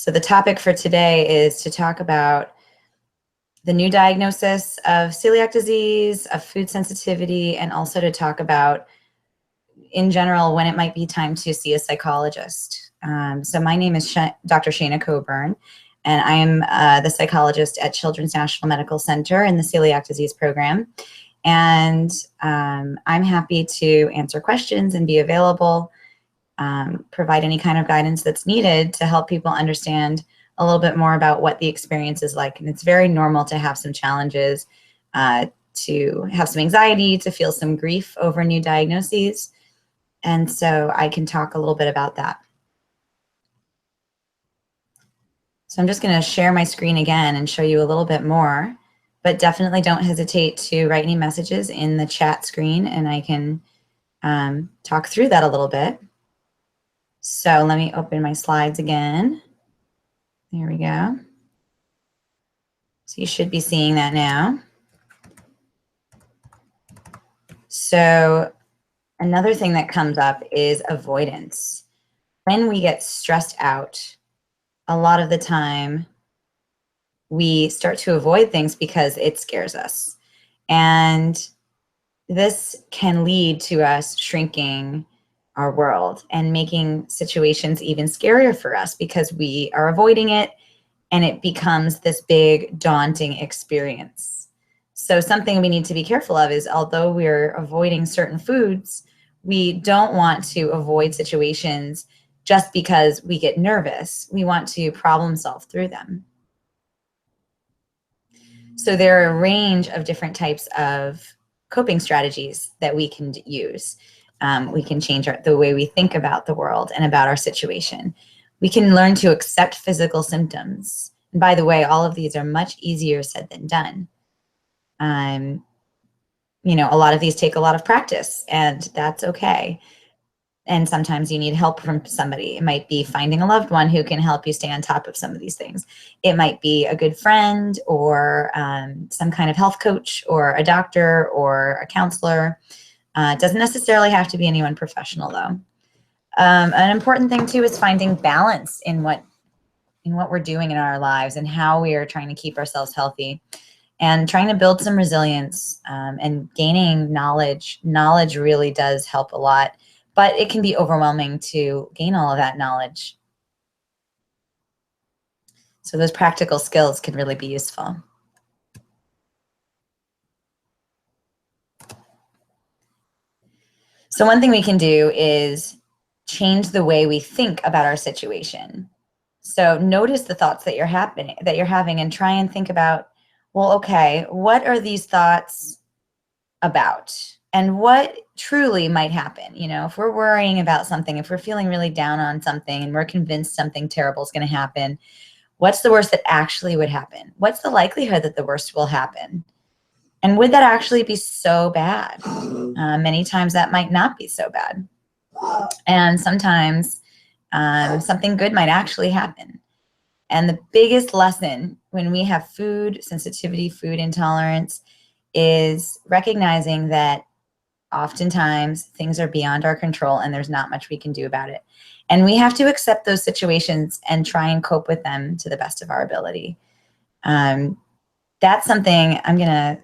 So the topic for today is to talk about the new diagnosis of celiac disease, of food sensitivity, and also to talk about, in general, when it might be time to see a psychologist. So my name is Dr. Shana Coburn, and I am the psychologist at Children's National Medical Center in the celiac disease program. And I'm happy to answer questions and be available, provide any kind of guidance that's needed to help people understand a little bit more about what the experience is like. And it's very normal to have some challenges, to have some anxiety, to feel some grief over new diagnoses. And so I can talk a little bit about that. So I'm just going to share my screen again and show you a little bit more, but definitely don't hesitate to write any messages in the chat screen, and I can talk through that a little bit. So let me open my slides again. There we go. So you should be seeing that now. So another thing that comes up is avoidance. When we get stressed out, a lot of the time we start to avoid things because it scares us. And this can lead to us shrinking our world and making situations even scarier for us because we are avoiding it, and it becomes this big, daunting experience. So something we need to be careful of is, although we're avoiding certain foods, we don't want to avoid situations just because we get nervous. We want to problem solve through them. So there are a range of different types of coping strategies that we can use. We can change the way we think about the world and about our situation. We can learn to accept physical symptoms. And by the way, all of these are much easier said than done. You know, a lot of these take a lot of practice, and that's okay. And sometimes you need help from somebody. It might be finding a loved one who can help you stay on top of some of these things. It might be a good friend or some kind of health coach or a doctor or a counselor. It doesn't necessarily have to be anyone professional, though. An important thing, too, is finding balance in what we're doing in our lives and how we are trying to keep ourselves healthy, and trying to build some resilience, and gaining knowledge. Knowledge really does help a lot. But it can be overwhelming to gain all of that knowledge. So those practical skills can really be useful. So one thing we can do is change the way we think about our situation. So notice the thoughts that you're having and try and think about, well, okay, what are these thoughts about? And what truly might happen? You know, if we're worrying about something, if we're feeling really down on something and we're convinced something terrible is going to happen, what's the worst that actually would happen? What's the likelihood that the worst will happen? And would that actually be so bad? Many times that might not be so bad. And sometimes something good might actually happen. And the biggest lesson when we have food sensitivity, food intolerance, is recognizing that oftentimes things are beyond our control and there's not much we can do about it. And we have to accept those situations and try and cope with them to the best of our ability. That's something I'm going to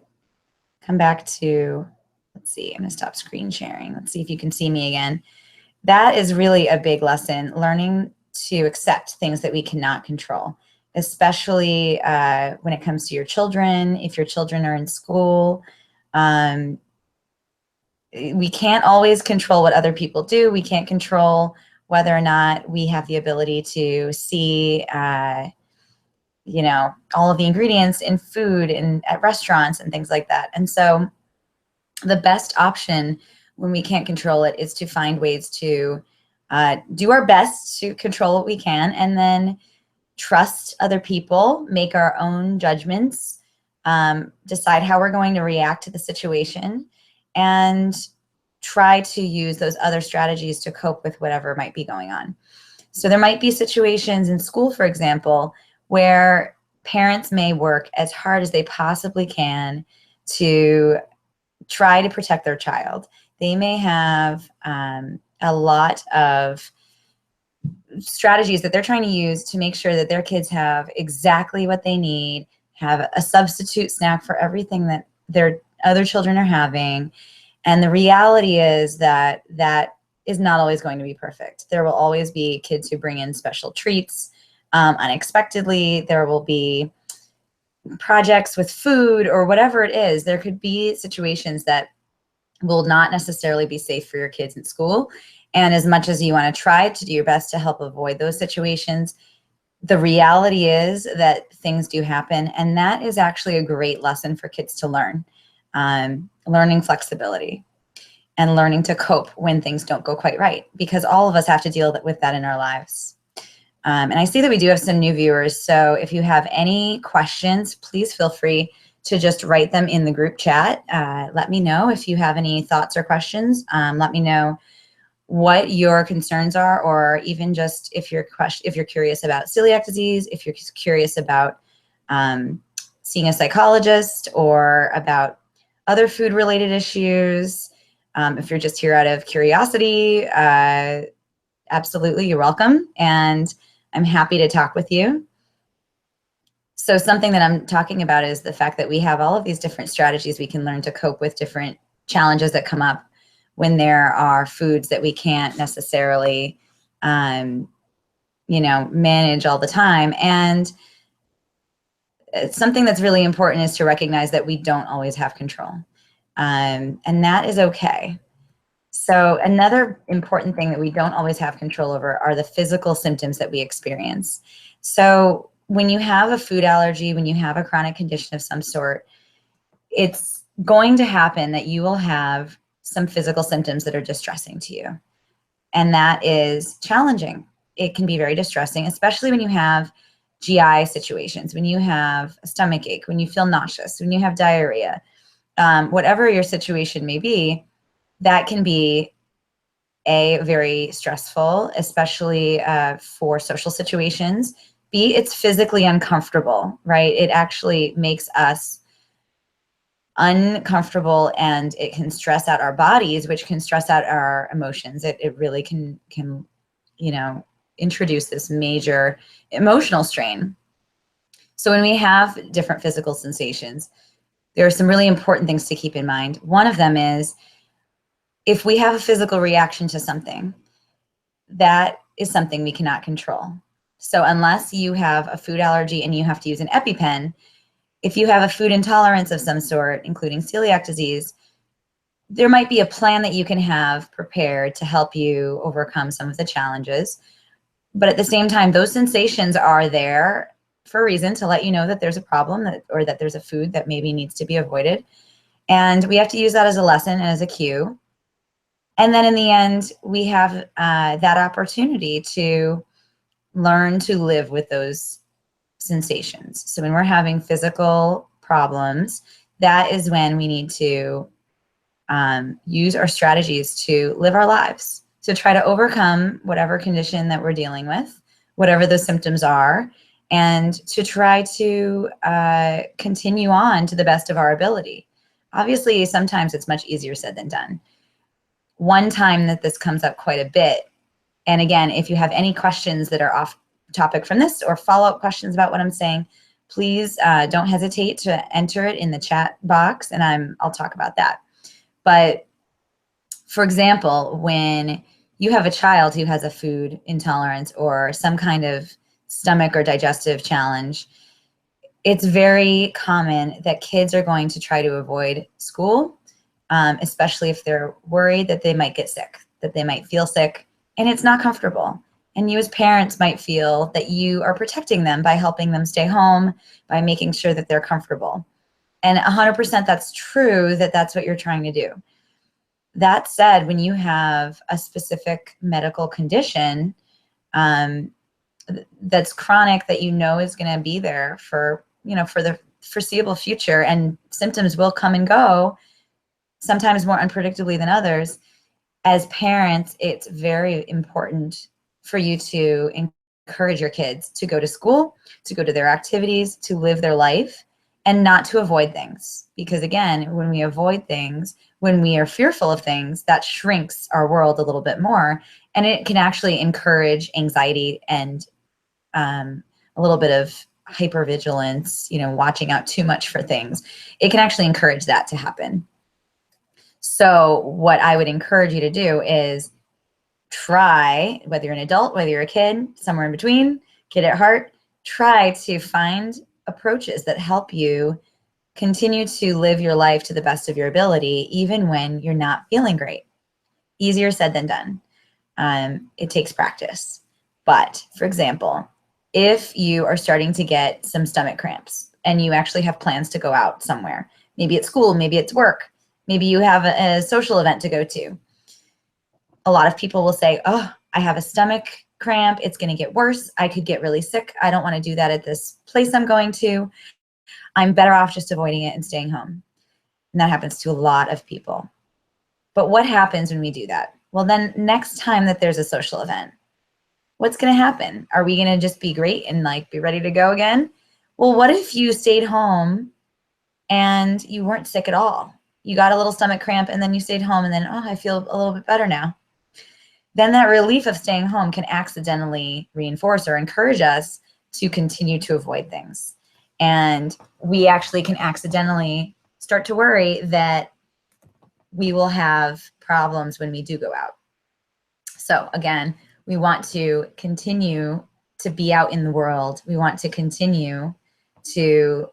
come back to. Let's see, I'm going to stop screen sharing. Let's see if you can see me again. That is really a big lesson, learning to accept things that we cannot control, especially when it comes to your children. If your children are in school, we can't always control what other people do. We can't control whether or not we have the ability to see, you know, all of the ingredients in food and at restaurants and things like that. And so the best option when we can't control it is to find ways to do our best to control what we can, and then trust other people, make our own judgments, decide how we're going to react to the situation, and try to use those other strategies to cope with whatever might be going on. So there might be situations in school, for example, where parents may work as hard as they possibly can to try to protect their child. They may have a lot of strategies that they're trying to use to make sure that their kids have exactly what they need, have a substitute snack for everything that their other children are having. And the reality is that that is not always going to be perfect. There will always be kids who bring in special treats unexpectedly. There will be projects with food or whatever it is. There could be situations that will not necessarily be safe for your kids in school. And as much as you want to try to do your best to help avoid those situations, the reality is that things do happen. And that is actually a great lesson for kids to learn. Learning flexibility and learning to cope when things don't go quite right, because all of us have to deal with that in our lives. And I see that we do have some new viewers. So if you have any questions, please feel free to just write them in the group chat. Let me know if you have any thoughts or questions. Let me know what your concerns are, or even just if you're curious about celiac disease, if you're curious about seeing a psychologist, or about other food-related issues. If you're just here out of curiosity, absolutely, you're welcome. And I'm happy to talk with you. So something that I'm talking about is the fact that we have all of these different strategies we can learn to cope with different challenges that come up when there are foods that we can't necessarily, manage all the time. And something that's really important is to recognize that we don't always have control. And that is okay. So another important thing that we don't always have control over are the physical symptoms that we experience. So when you have a food allergy, when you have a chronic condition of some sort, it's going to happen that you will have some physical symptoms that are distressing to you. And that is challenging. It can be very distressing, especially when you have GI situations, when you have a stomach ache, when you feel nauseous, when you have diarrhea, whatever your situation may be. That can be very stressful, especially for social situations. B, it's physically uncomfortable, right? It actually makes us uncomfortable, and it can stress out our bodies, which can stress out our emotions. It really can introduce this major emotional strain. So when we have different physical sensations, there are some really important things to keep in mind. One of them is, if we have a physical reaction to something, that is something we cannot control. So unless you have a food allergy and you have to use an EpiPen, if you have a food intolerance of some sort, including celiac disease, there might be a plan that you can have prepared to help you overcome some of the challenges. But at the same time, those sensations are there for a reason, to let you know that there's a problem, or that there's a food that maybe needs to be avoided. And we have to use that as a lesson and as a cue. And then in the end, we have that opportunity to learn to live with those sensations. So when we're having physical problems, that is when we need to use our strategies to live our lives, to try to overcome whatever condition that we're dealing with, whatever the symptoms are, and to try to continue on to the best of our ability. Obviously, sometimes it's much easier said than done. One time that this comes up quite a bit, and again, if you have any questions that are off topic from this, or follow-up questions about what I'm saying, please don't hesitate to enter it in the chat box, and I'll talk about that. But for example, when you have a child who has a food intolerance or some kind of stomach or digestive challenge, it's very common that kids are going to try to avoid school, especially if they're worried that they might get sick, that they might feel sick, and it's not comfortable. And you as parents might feel that you are protecting them by helping them stay home, by making sure that they're comfortable. And 100% that's true, that's what you're trying to do. That said, when you have a specific medical condition that's chronic, that is going to be there for the foreseeable future, and symptoms will come and go, sometimes more unpredictably than others, as parents, it's very important for you to encourage your kids to go to school, to go to their activities, to live their life, and not to avoid things. Because again, when we avoid things, when we are fearful of things, that shrinks our world a little bit more. And it can actually encourage anxiety and a little bit of hypervigilance, watching out too much for things. It can actually encourage that to happen. So what I would encourage you to do is try, whether you're an adult, whether you're a kid, somewhere in between, kid at heart, try to find approaches that help you continue to live your life to the best of your ability, even when you're not feeling great. Easier said than done. It takes practice. But for example, if you are starting to get some stomach cramps and you actually have plans to go out somewhere, maybe at school, maybe it's work, maybe you have a social event to go to. A lot of people will say, oh, I have a stomach cramp. It's going to get worse. I could get really sick. I don't want to do that at this place I'm going to. I'm better off just avoiding it and staying home. And that happens to a lot of people. But what happens when we do that? Well, then next time that there's a social event, what's going to happen? Are we going to just be great and be ready to go again? Well, what if you stayed home and you weren't sick at all? You got a little stomach cramp and then you stayed home and then, oh, I feel a little bit better now. Then that relief of staying home can accidentally reinforce or encourage us to continue to avoid things. And we actually can accidentally start to worry that we will have problems when we do go out. So again, we want to continue to be out in the world. We want to continue to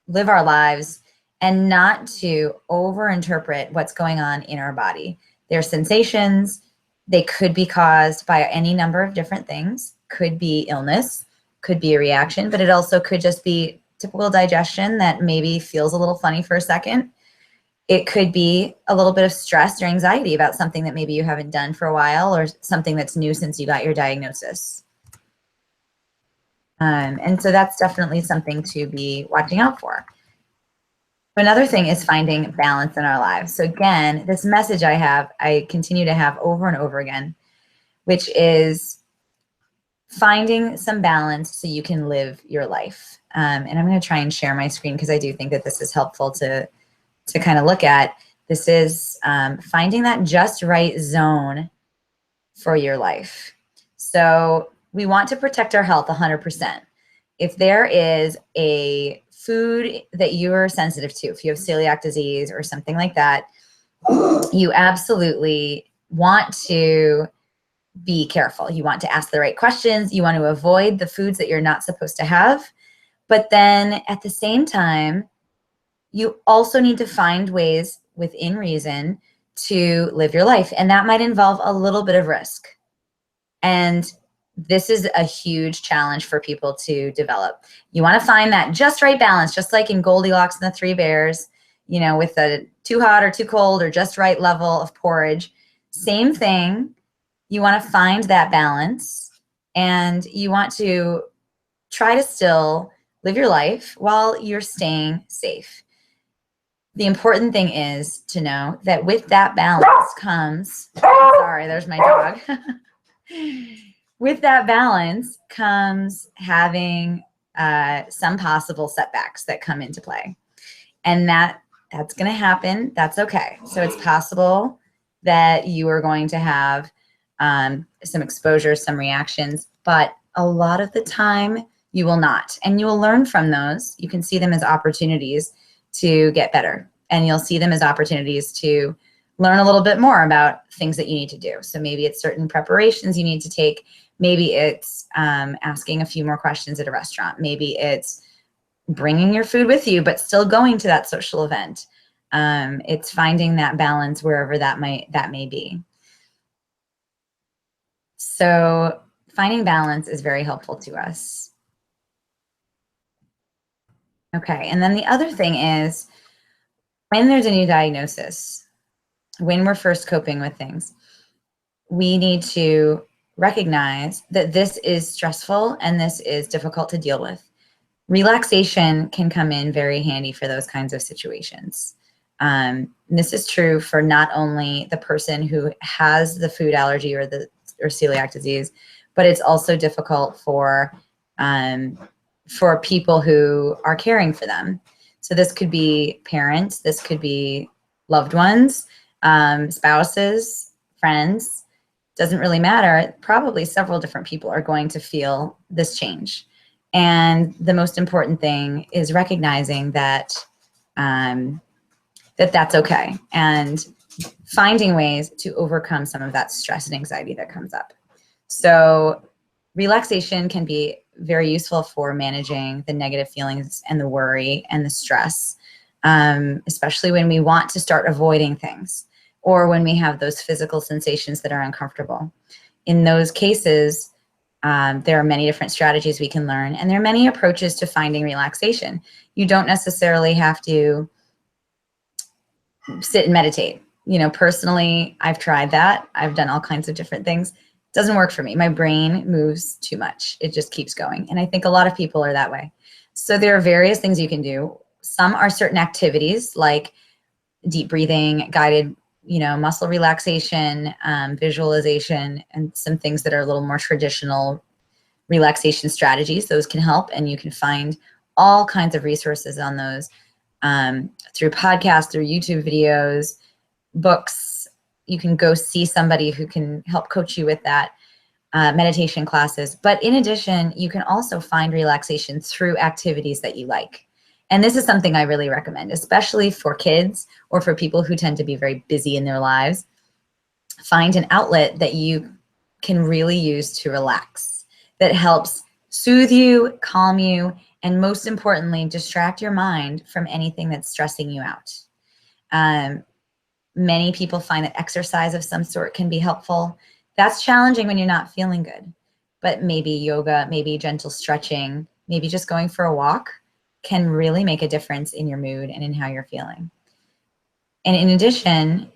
live our lives and not to overinterpret what's going on in our body. Their sensations, they could be caused by any number of different things. Could be illness, could be a reaction, but it also could just be typical digestion that maybe feels a little funny for a second. It could be a little bit of stress or anxiety about something that maybe you haven't done for a while or something that's new since you got your diagnosis. And so that's definitely something to be watching out for. Another thing is finding balance in our lives. So again, this message I continue to have over and over again, which is finding some balance so you can live your life. And I'm going to try and share my screen because I do think that this is helpful to kind of look at. This is finding that just right zone for your life. So we want to protect our health 100%. If there is a food that you are sensitive to, if you have celiac disease or something like that, you absolutely want to be careful. You want to ask the right questions. You want to avoid the foods that you're not supposed to have. But then at the same time, you also need to find ways within reason to live your life. And that might involve a little bit of risk. And this is a huge challenge for people to develop. You want to find that just right balance, just like in Goldilocks and the Three Bears, with a too hot or too cold or just right level of porridge. Same thing. You want to find that balance and you want to try to still live your life while you're staying safe. The important thing is to know that with that balance comes, sorry, there's my dog. With that balance comes having some possible setbacks that come into play. And that's going to happen. That's okay. So it's possible that you are going to have some exposure, some reactions, but a lot of the time you will not. And you will learn from those. You can see them as opportunities to get better. And you'll see them as opportunities to learn a little bit more about things that you need to do. So maybe it's certain preparations you need to take. Maybe it's asking a few more questions at a restaurant. Maybe it's bringing your food with you, but still going to that social event. It's finding that balance wherever that may be. So finding balance is very helpful to us. Okay, and then the other thing is when there's a new diagnosis, when we're first coping with things, we need to recognize that this is stressful and this is difficult to deal with. Relaxation can come in very handy for those kinds of situations. This is true for not only the person who has the food allergy or celiac disease, but it's also difficult for people who are caring for them. So this could be parents, this could be loved ones, spouses, friends, doesn't really matter. Probably several different people are going to feel this change. And the most important thing is recognizing that that's okay, and finding ways to overcome some of that stress and anxiety that comes up. So relaxation can be very useful for managing the negative feelings and the worry and the stress, especially when we want to start avoiding things or when we have those physical sensations that are uncomfortable. In those cases, there are many different strategies we can learn, and there are many approaches to finding relaxation. You don't necessarily have to sit and meditate. Personally, I've tried that. I've done all kinds of different things. It doesn't work for me. My brain moves too much. It just keeps going. And I think a lot of people are that way. So there are various things you can do. Some are certain activities like deep breathing, guided, muscle relaxation, visualization, and some things that are a little more traditional relaxation strategies. Those can help, and you can find all kinds of resources on those through podcasts, through YouTube videos, books. You can go see somebody who can help coach you with that, meditation classes. But in addition, you can also find relaxation through activities that you like. And this is something I really recommend, especially for kids or for people who tend to be very busy in their lives. Find an outlet that you can really use to relax, that helps soothe you, calm you, and most importantly, distract your mind from anything that's stressing you out. Many people find that exercise of some sort can be helpful. That's challenging when you're not feeling good, but maybe yoga, maybe gentle stretching, maybe just going for a walk can really make a difference in your mood and in how you're feeling. And in addition,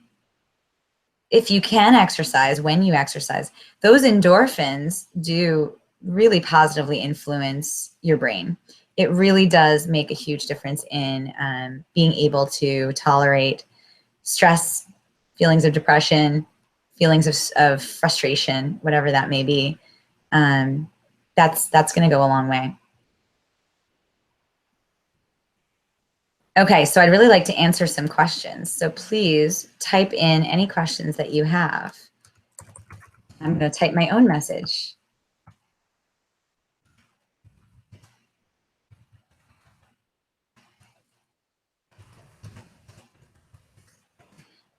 if you can exercise, when you exercise, those endorphins do really positively influence your brain. It really does make a huge difference in being able to tolerate stress, feelings of depression, feelings of frustration, whatever that may be. That's going to go a long way. Okay, so I'd really like to answer some questions. So please type in any questions that you have. I'm going to type my own message.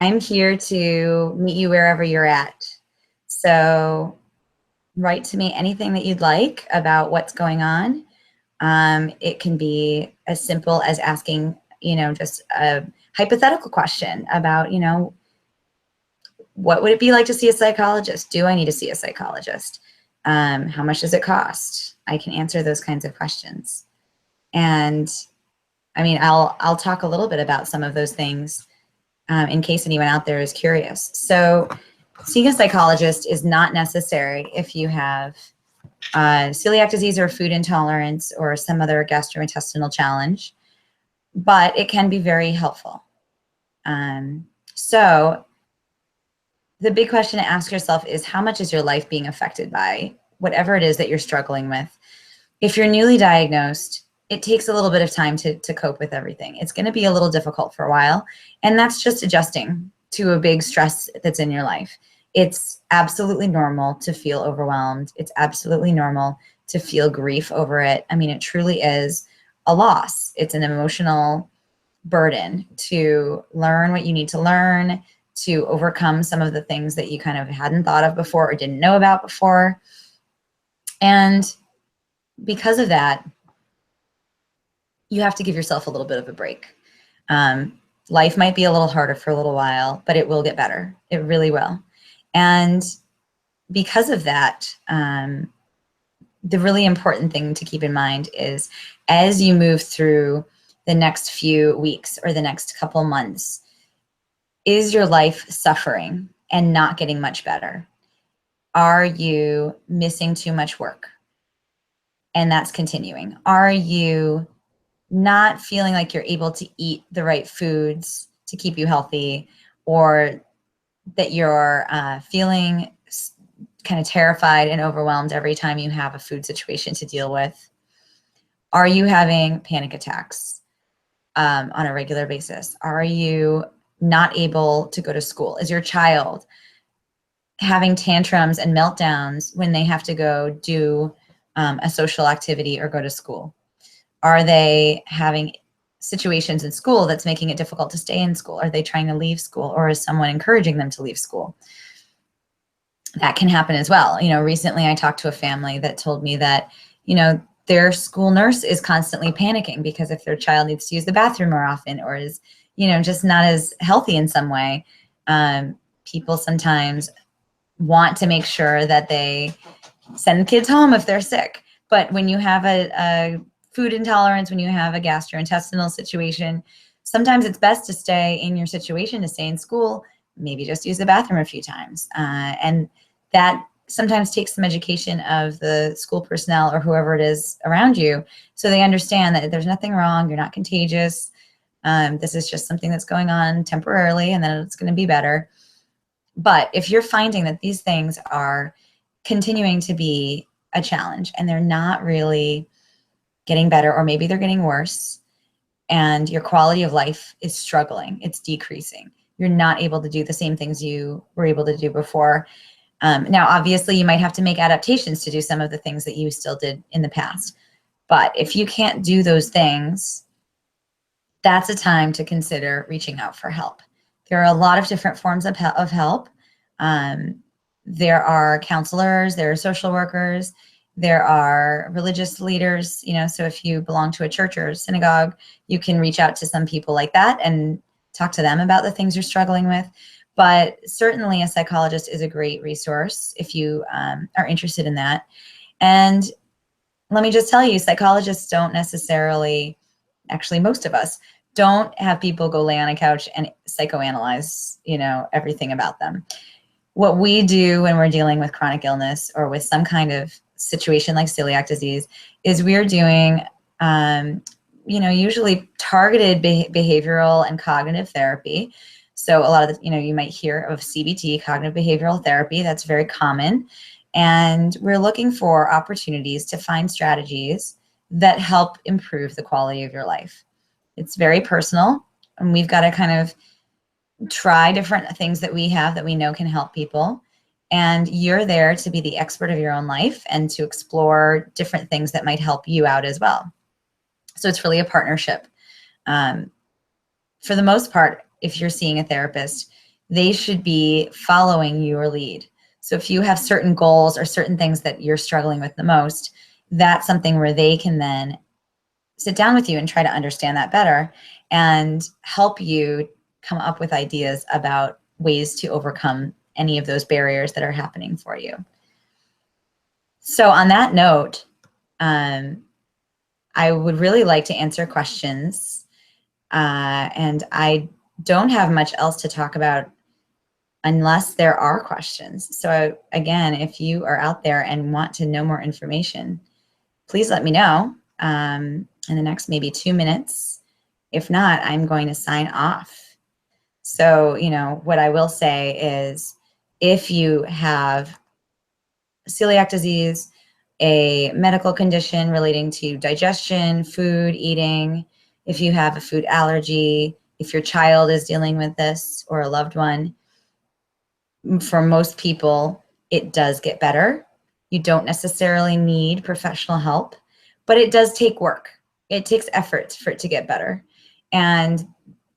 I'm here to meet you wherever you're at. So write to me anything that you'd like about what's going on. It can be as simple as asking, just a hypothetical question about, what would it be like to see a psychologist? Do I need to see a psychologist? How much does it cost? I can answer those kinds of questions. And I'll talk a little bit about some of those things in case anyone out there is curious. So seeing a psychologist is not necessary if you have celiac disease or food intolerance or some other gastrointestinal challenge, but it can be very helpful. So the big question to ask yourself is, how much is your life being affected by whatever it is that you're struggling with? If you're newly diagnosed, it takes a little bit of time to cope with everything. It's going to be a little difficult for a while, and that's just adjusting to a big stress that's in your life. It's absolutely normal to feel overwhelmed. It's absolutely normal to feel grief over it. It truly is a loss. It's an emotional burden to learn what you need to learn, to overcome some of the things that you kind of hadn't thought of before or didn't know about before. And because of that, you have to give yourself a little bit of a break. Life might be a little harder for a little while, but it will get better. It really will. And because of that, the really important thing to keep in mind is, as you move through the next few weeks or the next couple months, is your life suffering and not getting much better? Are you missing too much work and that's continuing? Are you not feeling like you're able to eat the right foods to keep you healthy, or that you're feeling kind of terrified and overwhelmed every time you have a food situation to deal with? Are you having panic attacks on a regular basis? Are you not able to go to school? Is your child having tantrums and meltdowns when they have to go do a social activity or go to school? Are they having situations in school that's making it difficult to stay in school? Are they trying to leave school, or is someone encouraging them to leave school? That can happen as well. Recently I talked to a family that told me that, their school nurse is constantly panicking because if their child needs to use the bathroom more often, or is, just not as healthy in some way, people sometimes want to make sure that they send kids home if they're sick. But when you have a food intolerance, when you have a gastrointestinal situation, sometimes it's best to stay in your situation, to stay in school, maybe just use the bathroom a few times. And that sometimes takes some education of the school personnel or whoever it is around you, so they understand that there's nothing wrong, you're not contagious. This is just something that's going on temporarily, and then it's going to be better. But if you're finding that these things are continuing to be a challenge and they're not really getting better, or maybe they're getting worse, and your quality of life is struggling, it's decreasing, you're not able to do the same things you were able to do before. Now, obviously, you might have to make adaptations to do some of the things that you still did in the past. But if you can't do those things, that's a time to consider reaching out for help. There are a lot of different forms of help. There are counselors, there are social workers, there are religious leaders. So if you belong to a church or a synagogue, you can reach out to some people like that and talk to them about the things you're struggling with. But certainly a psychologist is a great resource if you are interested in that. And let me just tell you, psychologists don't necessarily, actually most of us, don't have people go lay on a couch and psychoanalyze, everything about them. What we do when we're dealing with chronic illness or with some kind of situation like celiac disease is we're doing, usually targeted behavioral and cognitive therapy. So a lot of you might hear of CBT, cognitive behavioral therapy. That's very common. And we're looking for opportunities to find strategies that help improve the quality of your life. It's very personal, and we've got to kind of try different things that we have that we know can help people. And you're there to be the expert of your own life and to explore different things that might help you out as well. So it's really a partnership. For the most part, if you're seeing a therapist, they should be following your lead. So if you have certain goals or certain things that you're struggling with the most, that's something where they can then sit down with you and try to understand that better and help you come up with ideas about ways to overcome any of those barriers that are happening for you. So on that note, I would really like to answer questions. And I don't have much else to talk about unless there are questions. So again, if you are out there and want to know more information, please let me know in the next maybe 2 minutes. If not, I'm going to sign off. So, what I will say is if you have celiac disease, a medical condition relating to digestion, food, eating, if you have a food allergy, if your child is dealing with this or a loved one, for most people, it does get better. You don't necessarily need professional help, but it does take work. It takes effort for it to get better. And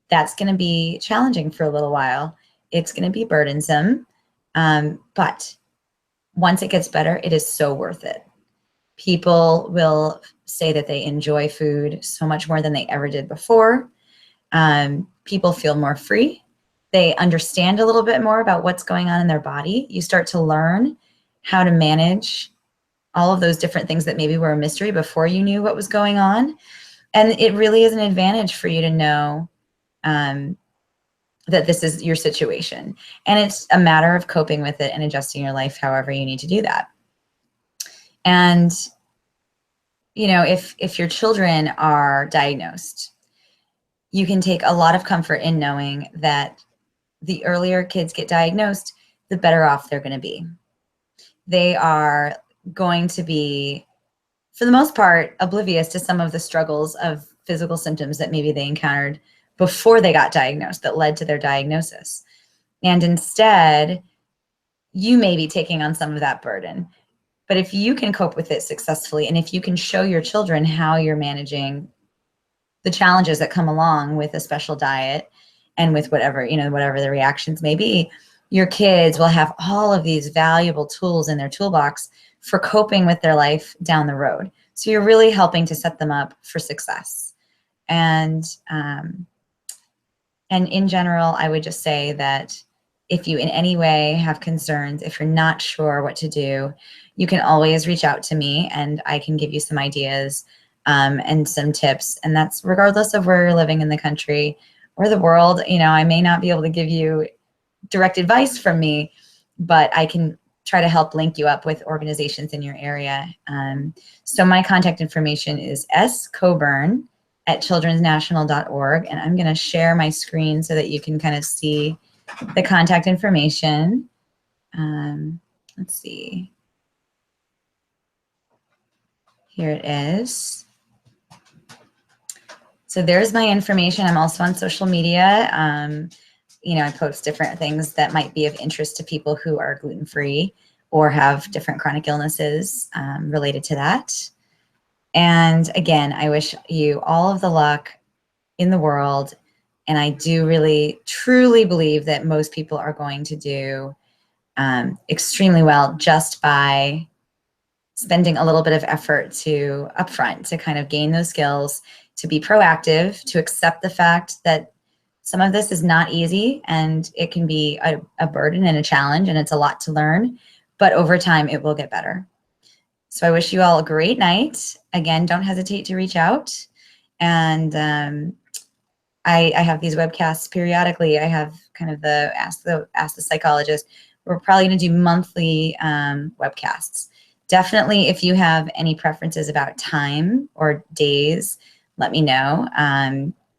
that's going to be challenging for a little while. It's going to be burdensome. But once it gets better, it is so worth it. People will say that they enjoy food so much more than they ever did before. People feel more free. They understand a little bit more about what's going on in their body. You start to learn how to manage all of those different things that maybe were a mystery before you knew what was going on. And it really is an advantage for you to know that this is your situation. And it's a matter of coping with it and adjusting your life however you need to do that. And, if your children are diagnosed, you can take a lot of comfort in knowing that the earlier kids get diagnosed, the better off they're going to be. They are going to be, for the most part, oblivious to some of the struggles of physical symptoms that maybe they encountered before they got diagnosed that led to their diagnosis. And instead, you may be taking on some of that burden. But if you can cope with it successfully, and if you can show your children how you're managing the challenges that come along with a special diet and with whatever, whatever the reactions may be, your kids will have all of these valuable tools in their toolbox for coping with their life down the road. So you're really helping to set them up for success. And in general, I would just say that if you in any way have concerns, if you're not sure what to do, you can always reach out to me and I can give you some ideas and some tips. And that's regardless of where you're living in the country or the world. I may not be able to give you direct advice from me, but I can try to help link you up with organizations in your area. So my contact information is scoburn@childrensnational.org. And I'm going to share my screen so that you can kind of see the contact information. Let's see. Here it is. So there's my information. I'm also on social media. I post different things that might be of interest to people who are gluten-free or have different chronic illnesses related to that. And again, I wish you all of the luck in the world. And I do really, truly believe that most people are going to do extremely well just by spending a little bit of effort upfront to kind of gain those skills, to be proactive, to accept the fact that some of this is not easy and it can be a burden and a challenge and it's a lot to learn, but over time it will get better. So I wish you all a great night. Again, don't hesitate to reach out. And I have these webcasts periodically. I have kind of the Ask the Psychologist. We're probably going to do monthly webcasts. Definitely, if you have any preferences about time or days, let me know,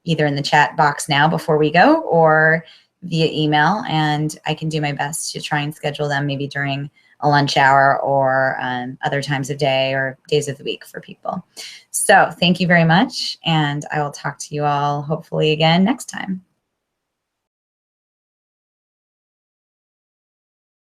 either in the chat box now before we go or via email. And I can do my best to try and schedule them maybe during a lunch hour or other times of day or days of the week for people. So thank you very much. And I will talk to you all hopefully again next time.